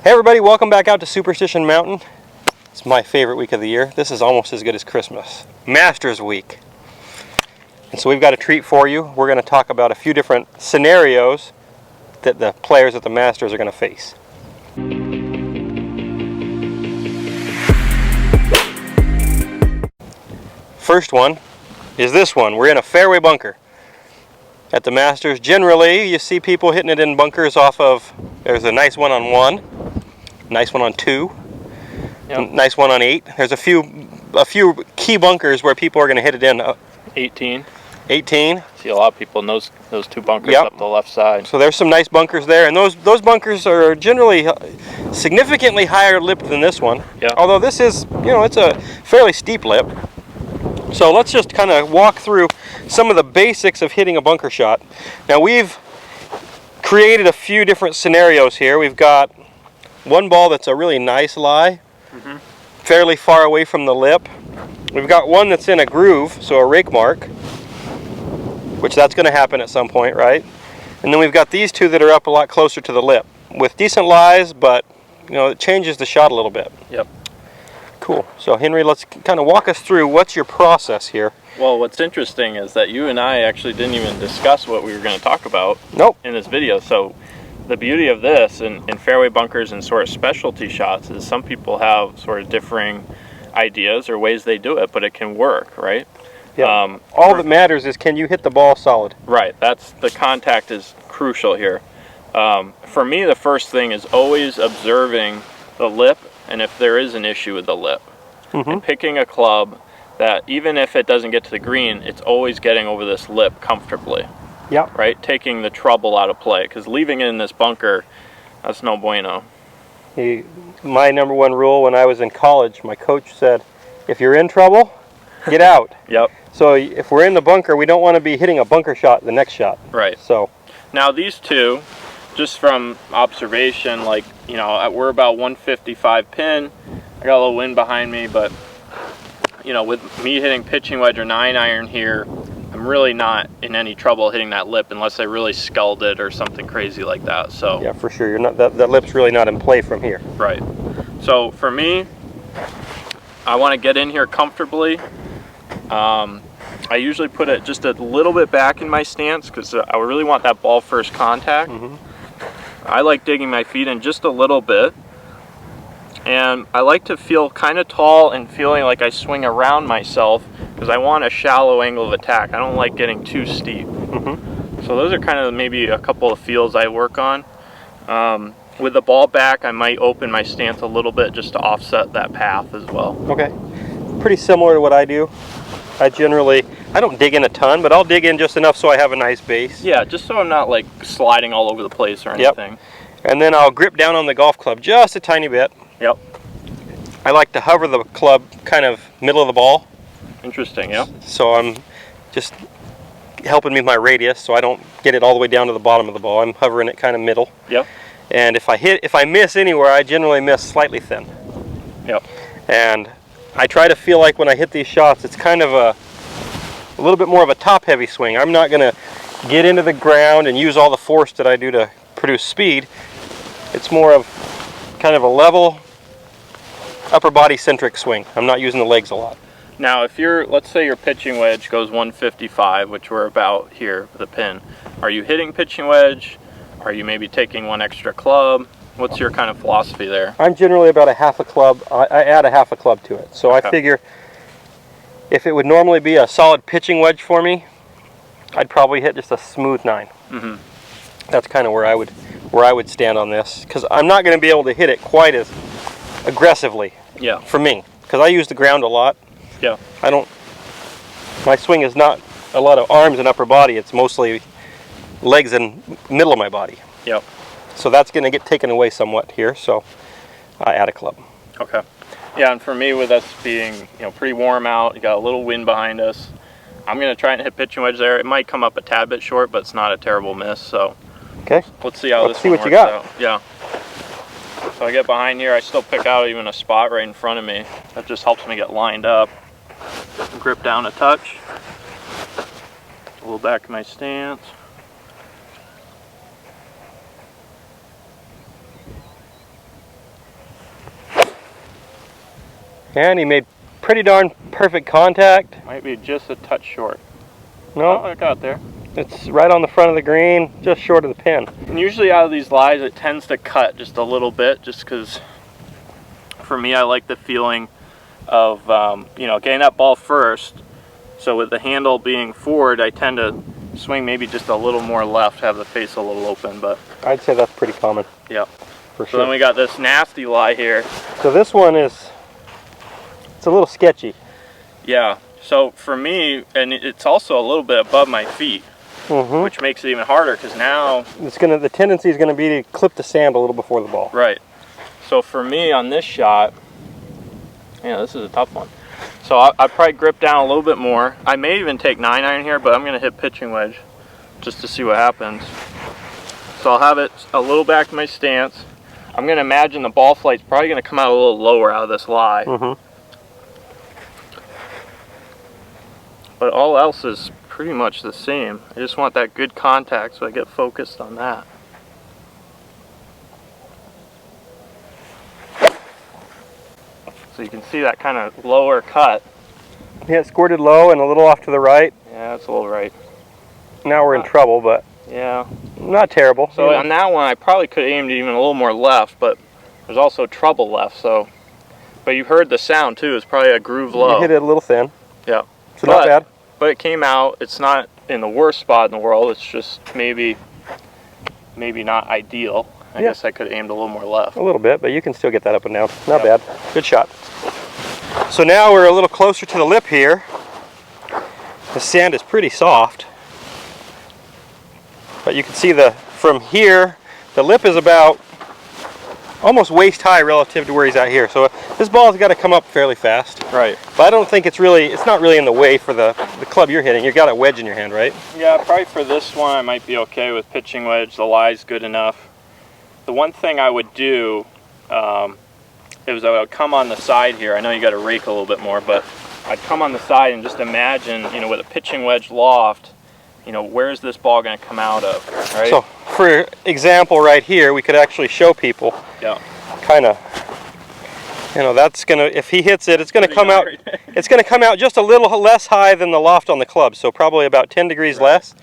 Hey everybody, welcome back out to Superstition Mountain. It's my favorite week of the year. This is almost as good as Christmas. Masters Week. And so we've got a treat for you. We're going to talk about a few different scenarios that the players at the Masters are going to face. First one is this one. We're in a fairway bunker. At the Masters, generally you see people hitting it in bunkers off of, there's a nice one on 1, nice one on 2, yep. Nice one on 8. There's a few key bunkers where people are going to hit it in. 18. 18. See a lot of people in those two bunkers, yep. Up the left side. So there's some nice bunkers there, and those bunkers are generally significantly higher lip than this one. Yep. Although this is, it's a fairly steep lip. So let's just kind of walk through some of the basics of hitting a bunker shot. Now we've created a few different scenarios here. We've got one ball that's a really nice lie, fairly far away from the lip. We've got one that's in a groove, so a rake mark, which that's going to happen at some point, right? And then we've got these two that are up a lot closer to the lip with decent lies, but it changes the shot a little bit. Yep. Cool. So Henry, let's kind of walk us through what's your process here. Well, what's interesting is that you and I actually didn't even discuss what we were going to talk about in this video. So the beauty of this in fairway bunkers and sort of specialty shots is some people have sort of differing ideas or ways they do it, but it can work, right? Yeah. All that matters is, can you hit the ball solid? Right. That's the contact is crucial here. For me, the first thing is always observing the lip and if there is an issue with the lip. And picking a club that even if it doesn't get to the green, it's always getting over this lip comfortably. Yep. Right? Taking the trouble out of play, because leaving it in this bunker, that's no bueno. My number one rule when I was in college, my coach said, if you're in trouble, get out. Yep. So if we're in the bunker, we don't want to be hitting a bunker shot the next shot. Right. So now these two, just from observation, like, we're about 155 pin. I got a little wind behind me, but with me hitting pitching wedge or 9-iron here, I'm really not in any trouble hitting that lip unless I really sculled it or something crazy like that. So yeah, for sure, you're not that lip's really not in play from here. Right. So for me, I want to get in here comfortably. I usually put it just a little bit back in my stance because I really want that ball first contact. I like digging my feet in just a little bit, and I like to feel kind of tall and feeling like I swing around myself because I want a shallow angle of attack. I don't like getting too steep. So those are kind of maybe a couple of feels I work on. With the ball back, I might open my stance a little bit just to offset that path as well. Okay. Pretty similar to what I do. I don't dig in a ton, but I'll dig in just enough so I have a nice base. Yeah, just so I'm not like sliding all over the place or anything. Yep. And then I'll grip down on the golf club just a tiny bit. Yep. I like to hover the club kind of middle of the ball. Interesting, yeah. So I'm just helping me with my radius so I don't get it all the way down to the bottom of the ball. I'm hovering it kind of middle. Yep. And if I miss anywhere, I generally miss slightly thin. Yep. And I try to feel like when I hit these shots, it's kind of a little bit more of a top-heavy swing. I'm not going to get into the ground and use all the force that I do to produce speed. It's more of kind of a level, upper body centric swing. I'm not using the legs a lot. Now, if let's say your pitching wedge goes 155, which we're about here with a pin, are you hitting pitching wedge? Are you maybe taking one extra club? What's your kind of philosophy there? I'm generally about a half a club. I add a half a club to it. So okay. I figure if it would normally be a solid pitching wedge for me, I'd probably hit just a smooth 9. That's kind of where I would stand on this, because I'm not going to be able to hit it quite as aggressively. Yeah. For me, because I use the ground a lot. Yeah. My swing is not a lot of arms and upper body. It's mostly legs and middle of my body. Yep. So that's going to get taken away somewhat here, so I add a club. Okay. Yeah, and for me, with us being pretty warm out, you got a little wind behind us, I'm going to try and hit pitching wedge there. It might come up a tad bit short, but it's not a terrible miss. So okay, let's see how this one works out. Yeah. So I get behind here, I still pick out even a spot right in front of me. That just helps me get lined up. Grip down a touch. A little back in my stance. And he made pretty darn perfect contact. Might be just a touch short. No, Oh, it got there. it's right on the front of the green, just short of the pin. And usually out of these lies, it tends to cut just a little bit, just because for me, I like the feeling of, you know, getting that ball first. So with the handle being forward, I tend to swing maybe just a little more left, have the face a little open, but I'd say that's pretty common. yeah. For So sure. then we got this nasty lie here. So this one is, it's a little sketchy. Yeah. So for me, and it's also a little bit above my feet, which makes it even harder because now the tendency is gonna be to clip the sand a little before the ball. right. So for me on this shot, yeah, this is a tough one. So I'd probably grip down a little bit more. I may even take 9-iron here, but I'm gonna hit pitching wedge just to see what happens. So I'll have it a little back to my stance. I'm gonna imagine the ball flight's probably gonna come out a little lower out of this lie. But all else is pretty much the same. I just want that good contact so I get focused on that. So you can see that kind of lower cut. Yeah, it squirted low and a little off to the right. Yeah, that's a little right. Now we're in trouble, but Yeah. not terrible. So on that one, I probably could have aimed even a little more left, but there's also trouble left. So, but you heard the sound too. It's probably a groove low. You hit it a little thin. Yeah. So not bad. But it came out. It's not in the worst spot in the world. It's just maybe not ideal. I guess I could have aimed a little more left. A little bit, but you can still get that up and down. Not bad. Good shot. So now we're a little closer to the lip here. The sand is pretty soft. But you can see from here, the lip is about almost waist high relative to where he's at here. So this ball's got to come up fairly fast. Right. But I don't think it's not really in the way for the club you're hitting. You've got a wedge in your hand, right? Yeah, probably for this one I might be okay with pitching wedge. The lie's good enough. The one thing I would do is I would come on the side here. I know you got to rake a little bit more, but I'd come on the side and just imagine, you know, with a pitching wedge loft, you know, where's this ball going to come out of, right? So, for example, right here, we could actually show people. Yeah. Kind of, you know, that's gonna, if he hits it, it's gonna come out. It's gonna come out just a little less high than the loft on the club, so probably about 10 degrees less,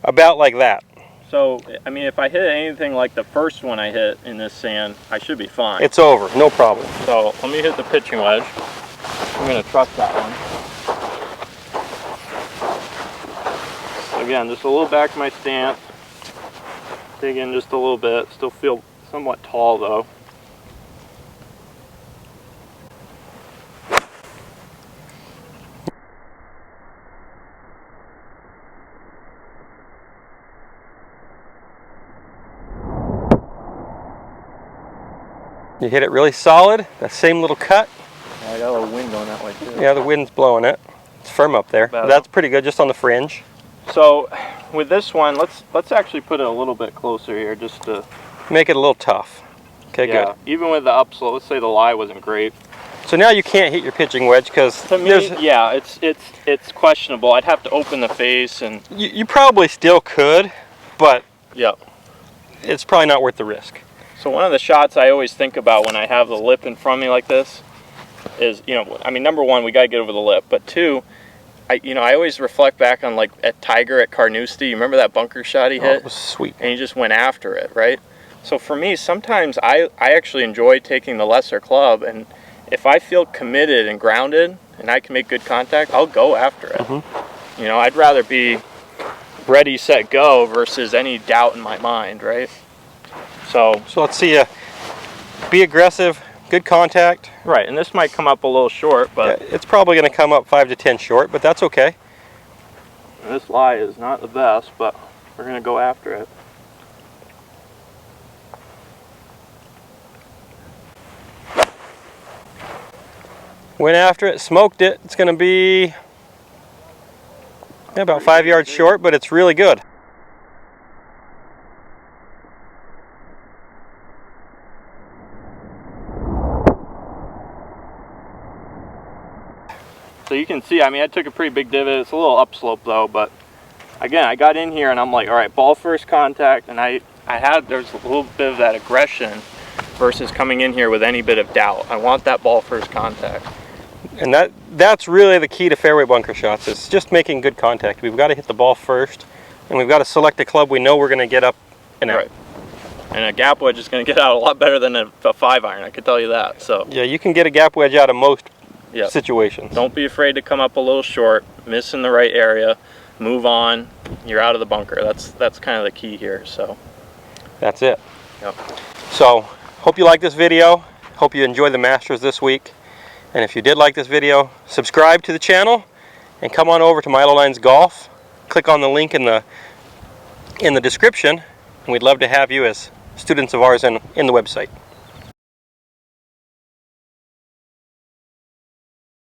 about like that. So, I mean, if I hit anything like the first one I hit in this sand, I should be fine. It's over, no problem. So let me hit the pitching wedge. I'm going to trust that one. Again, just a little back to my stance. Dig in just a little bit. Still feel somewhat tall though. You hit it really solid, that same little cut. Yeah, I got a little wind going that way too. Yeah, the wind's blowing it. It's firm up there. That's pretty good, just on the fringe. So with this one, let's actually put it a little bit closer here, just to make it a little tough. Okay, yeah, good. Even with the upslope, let's say the lie wasn't great. So now you can't hit your pitching wedge because to me, yeah, it's questionable. I'd have to open the face and you probably still could, but yeah, it's probably not worth the risk. So one of the shots I always think about when I have the lip in front of me like this is, you know, I mean, number one, we got to get over the lip, but two, I always reflect back on like at Tiger at Carnoustie. You remember that bunker shot he hit? It was sweet. And he just went after it, right? So for me, sometimes I actually enjoy taking the lesser club, and if I feel committed and grounded and I can make good contact, I'll go after it. You know, I'd rather be ready, set, go versus any doubt in my mind, right? So let's see, be aggressive, good contact. Right, and this might come up a little short, but yeah, it's probably going to come up 5 to 10 short, but that's okay. This lie is not the best, but we're going to go after it. Went after it, smoked it. It's going to be about 5 yards short, but it's really good. So you can see, I mean, I took a pretty big divot. It's a little upslope though, but again, I got in here and I'm like, all right, ball first contact, and there's a little bit of that aggression versus coming in here with any bit of doubt. I want that ball first contact. And that's really the key to fairway bunker shots, is just making good contact. We've got to hit the ball first, and we've got to select a club we know we're going to get up and out. Right. And a gap wedge is going to get out a lot better than a 5-iron, I can tell you that. So yeah, you can get a gap wedge out of most yep. situations. Don't be afraid to come up a little short, miss in the right area, move on, you're out of the bunker. That's kind of the key here. So that's it. Yep. So hope you like this video. Hope you enjoy the Masters this week. And if you did like this video, subscribe to the channel and come on over to Milo Lines Golf. Click on the link in the description, and we'd love to have you as students of ours in the website.